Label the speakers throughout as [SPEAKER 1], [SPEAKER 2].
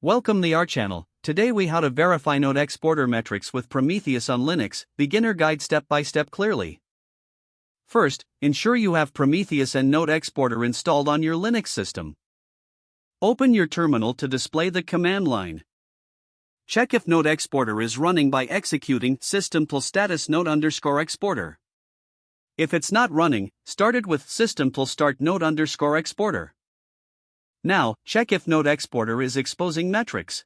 [SPEAKER 1] Welcome to our channel. Today we how to verify Node Exporter metrics with Prometheus on Linux, beginner guide step by step clearly. First, ensure you have Prometheus and Node Exporter installed on your Linux system. Open your terminal to display the command line. Check if Node Exporter is running by executing system+status node_exporter. If it's not running, start it with system+start node_exporter. Now, check if Node Exporter is exposing metrics.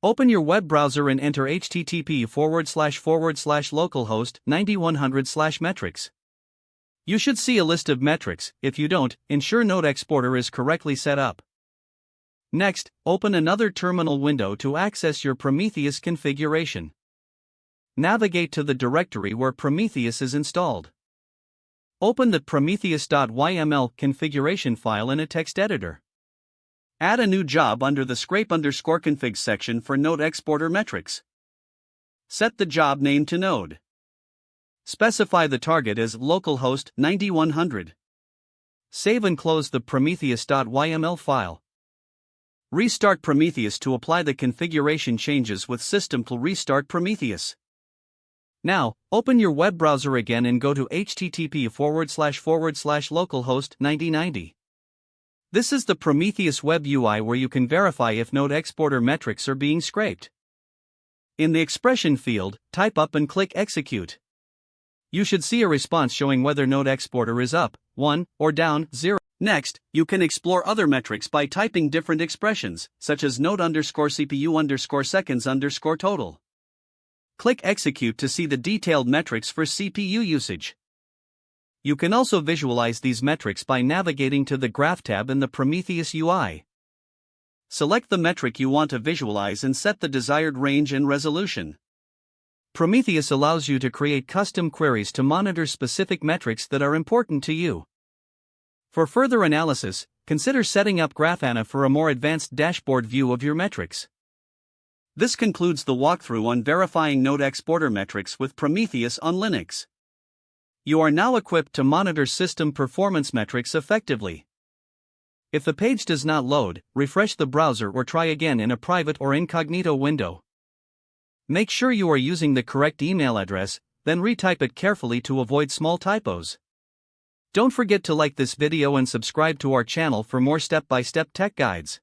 [SPEAKER 1] Open your web browser and enter http://localhost 9100/metrics. You should see a list of metrics. If you don't, ensure Node Exporter is correctly set up. Next, open another terminal window to access your Prometheus configuration. Navigate to the directory where Prometheus is installed. Open the prometheus.yml configuration file in a text editor. Add a new job under the scrape_config section for Node Exporter metrics. Set the job name to Node. Specify the target as localhost 9100. Save and close the prometheus.yml file. Restart Prometheus to apply the configuration changes with system+restart Prometheus. Now, open your web browser again and go to http://localhost 9090. This is the Prometheus web UI where you can verify if Node Exporter metrics are being scraped. In the expression field, type up and click execute. You should see a response showing whether Node Exporter is up, 1, or down, 0. Next, you can explore other metrics by typing different expressions, such as node_CPU_seconds_total. Click execute to see the detailed metrics for CPU usage. You can also visualize these metrics by navigating to the Graph tab in the Prometheus UI. Select the metric you want to visualize and set the desired range and resolution. Prometheus allows you to create custom queries to monitor specific metrics that are important to you. For further analysis, consider setting up Grafana for a more advanced dashboard view of your metrics. This concludes the walkthrough on verifying Node Exporter metrics with Prometheus on Linux. You are now equipped to monitor system performance metrics effectively. If the page does not load, refresh the browser or try again in a private or incognito window. Make sure you are using the correct email address, then retype it carefully to avoid small typos. Don't forget to like this video and subscribe to our channel for more step-by-step tech guides.